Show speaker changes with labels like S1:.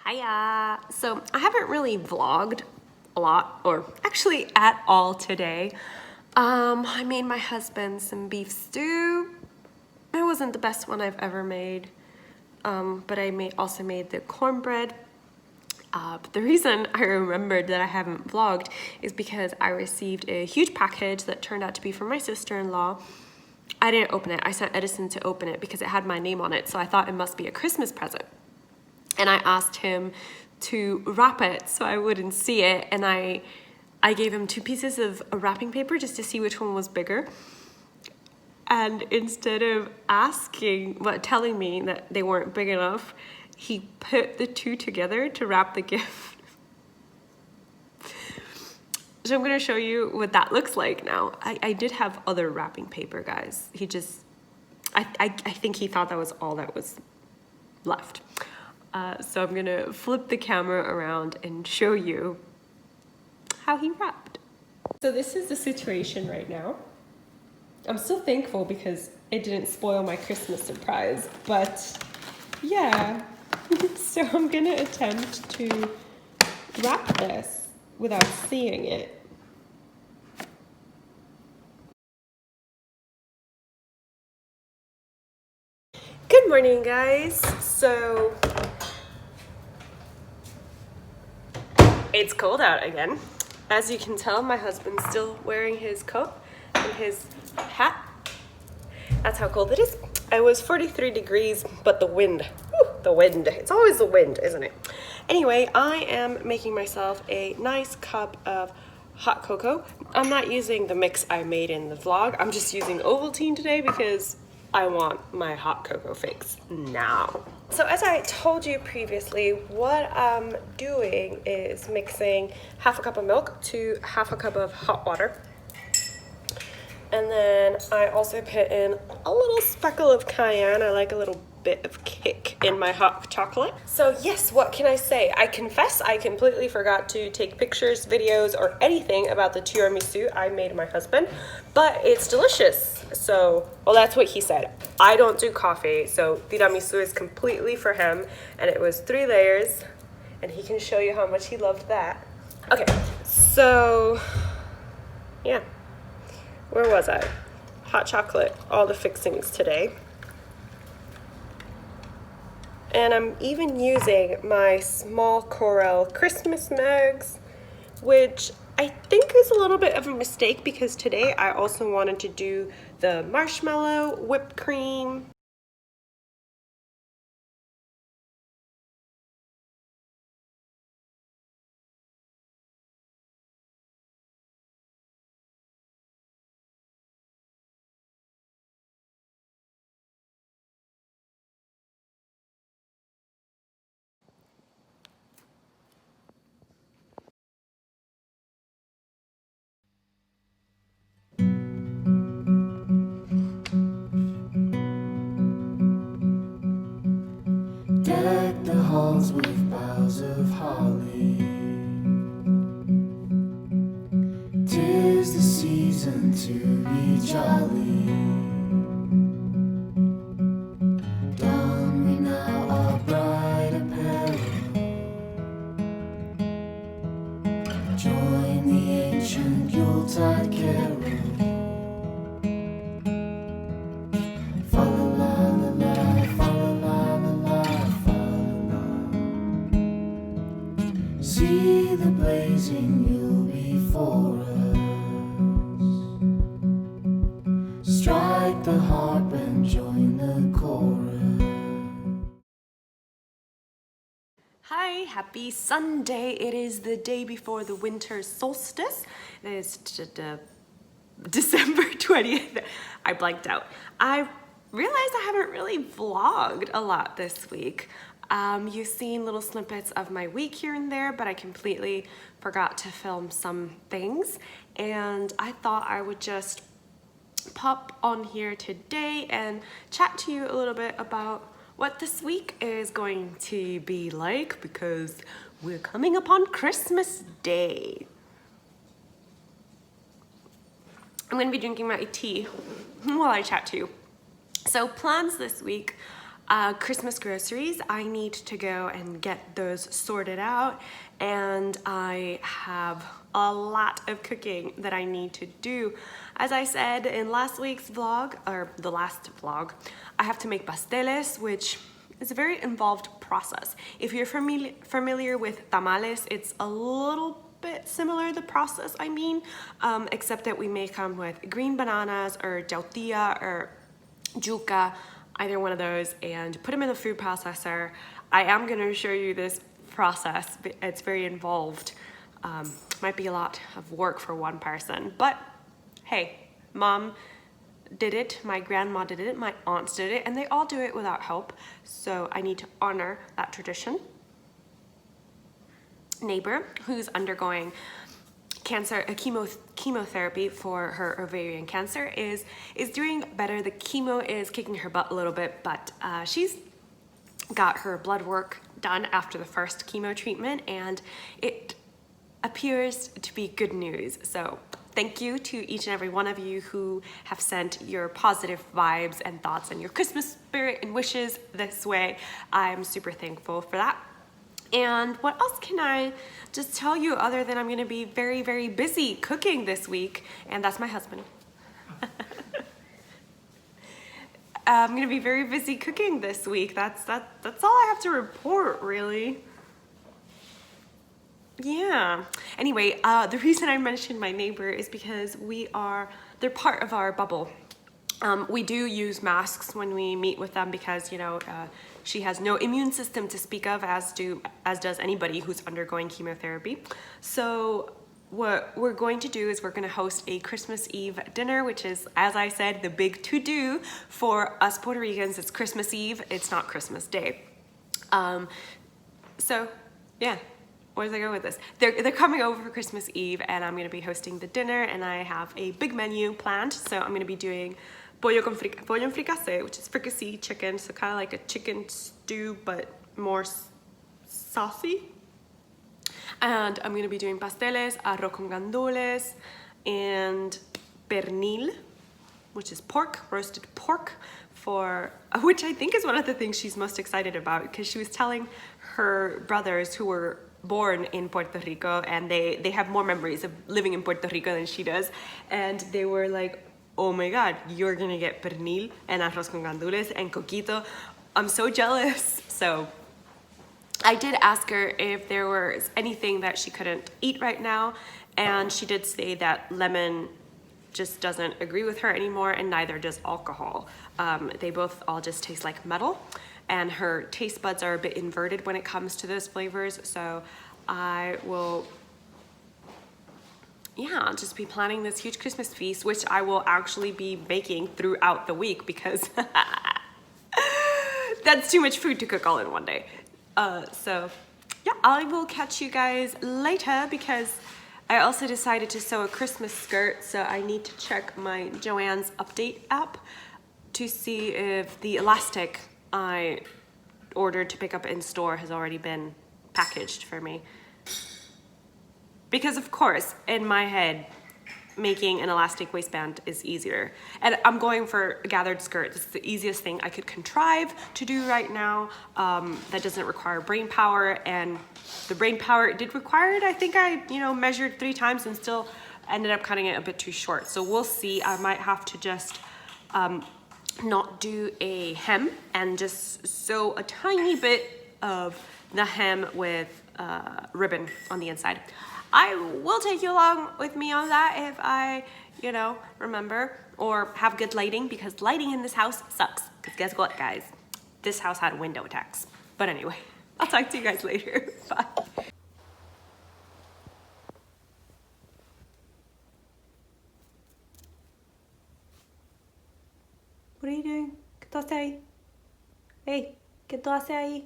S1: Hiya! So I haven't really vlogged a lot, or actually at all today. I made my husband some beef stew. It wasn't the best one I've ever made, but I also made the cornbread. But the reason I remembered that I haven't vlogged is because I received a huge package that turned out to be from my sister-in-law. I didn't open it. I sent Edison to open it because it had my name on it, so I thought it must be a Christmas present. And I asked him to wrap it so I wouldn't see it, and I gave him 2 pieces of wrapping paper just to see which one was bigger. And instead of telling me that they weren't big enough, he put the 2 together to wrap the gift. So I'm gonna show you what that looks like now. I did have other wrapping paper, guys. I think he thought that was all that was left. So I'm gonna flip the camera around and show you how he wrapped. So this is the situation right now. I'm still thankful because it didn't spoil my Christmas surprise, but yeah. So I'm gonna attempt to wrap this without seeing it. Good morning, guys. So it's cold out again. As you can tell, my husband's still wearing his coat and his hat. That's how cold it is. It was 43 degrees, but the wind, it's always the wind, isn't it? Anyway, I am making myself a nice cup of hot cocoa. I'm not using the mix I made in the vlog. I'm just using Ovaltine today because I want my hot cocoa fix now. So as I told you previously, what I'm doing is mixing half a cup of milk to half a cup of hot water. And then I also put in a little speckle of cayenne. I like a little bit of kick in my hot chocolate. So yes, what can I say? I confess I completely forgot to take pictures, videos, or anything about the tiramisu I made my husband, but it's delicious. So, well, that's what he said. I don't do coffee, so tiramisu is completely for him, and it was 3 layers, and he can show you how much he loved that. Okay, so yeah. Where was I? Hot chocolate, all the fixings today. And I'm even using my small Corel Christmas mugs, which I think is a little bit of a mistake because today I also wanted to do the marshmallow whipped cream.
S2: Deck the halls with boughs of holly. 'Tis the season to be jolly. Don we now our bright apparel. Join the ancient Yuletide carol. See the blazing hill before us. Strike the harp and join the chorus.
S1: Hi, happy Sunday. It is the day before the winter solstice. It is December 20th. I blanked out. I realized I haven't really vlogged a lot this week. You've seen little snippets of my week here and there, but I completely forgot to film some things. And I thought I would just pop on here today and chat to you a little bit about what this week is going to be like because we're coming upon Christmas Day. I'm going to be drinking my tea while I chat to you. So plans this week. Christmas groceries. I need to go and get those sorted out, and I have a lot of cooking that I need to do. As I said in last week's vlog, or the last vlog, I have to make pasteles, which is a very involved process. If you're familiar with tamales, it's a little bit similar, the process I mean, except that we make them with green bananas or tortilla or yuca, either one of those, and put them in the food processor. I am going to show you this process. It's very involved. Might be a lot of work for one person, but hey, mom did it, my grandma did it, my aunts did it, and they all do it without help, so I need to honor that tradition. Neighbor, who's undergoing chemotherapy for her ovarian cancer, is doing better. The chemo is kicking her butt a little bit, but she's got her blood work done after the first chemo treatment, and it appears to be good news. So thank you to each and every one of you who have sent your positive vibes and thoughts and your Christmas spirit and wishes this way. I'm super thankful for that. And what else can I just tell you other than I'm going to be very, very busy cooking this week, and that's my husband. I'm going to be very busy cooking this week. That's all I have to report, really. Yeah. Anyway, the reason I mentioned my neighbor is because they're part of our bubble. We do use masks when we meet with them because, you know, she has no immune system to speak of, as does anybody who's undergoing chemotherapy. So what we're going to do is we're going to host a Christmas Eve dinner, which is, as I said, the big to-do for us Puerto Ricans. It's Christmas Eve. It's not Christmas Day. So yeah. Where does I go with this? They're coming over for Christmas Eve, and I'm going to be hosting the dinner, and I have a big menu planned. So I'm going to be doing pollo en fricassé, which is fricassee chicken, so kind of like a chicken stew, but more saucy. And I'm going to be doing pasteles, arroz con gandules, and pernil, which is pork, roasted pork, which I think is one of the things she's most excited about, because she was telling her brothers who were born in Puerto Rico, and they have more memories of living in Puerto Rico than she does, and they were like, oh my god, you're gonna get pernil and arroz con gandules and coquito. I'm so jealous. So I did ask her if there was anything that she couldn't eat right now, and she did say that lemon just doesn't agree with her anymore, and neither does alcohol. They both all just taste like metal, and her taste buds are a bit inverted when it comes to those flavors. So I will, I'll just be planning this huge Christmas feast, which I will actually be baking throughout the week, because that's too much food to cook all in one day. So yeah, I will catch you guys later, because I also decided to sew a Christmas skirt, so I need to check my Joann's update app to see if the elastic I ordered to pick up in store has already been packaged for me. Because of course, in my head, making an elastic waistband is easier. And I'm going for a gathered skirt. This is the easiest thing I could contrive to do right now. That doesn't require brain power, and the brain power it did require it. I think I, measured 3 times and still ended up cutting it a bit too short. So we'll see. I might have to just not do a hem and just sew a tiny bit of the hem with ribbon on the inside. I will take you along with me on that if I, remember, or have good lighting, because lighting in this house sucks. Because guess what, guys? This house had window attacks. But anyway, I'll talk to you guys later. Bye. What are you doing? ¿Qué tú haces ahí? Hey, ¿qué tú haces ahí?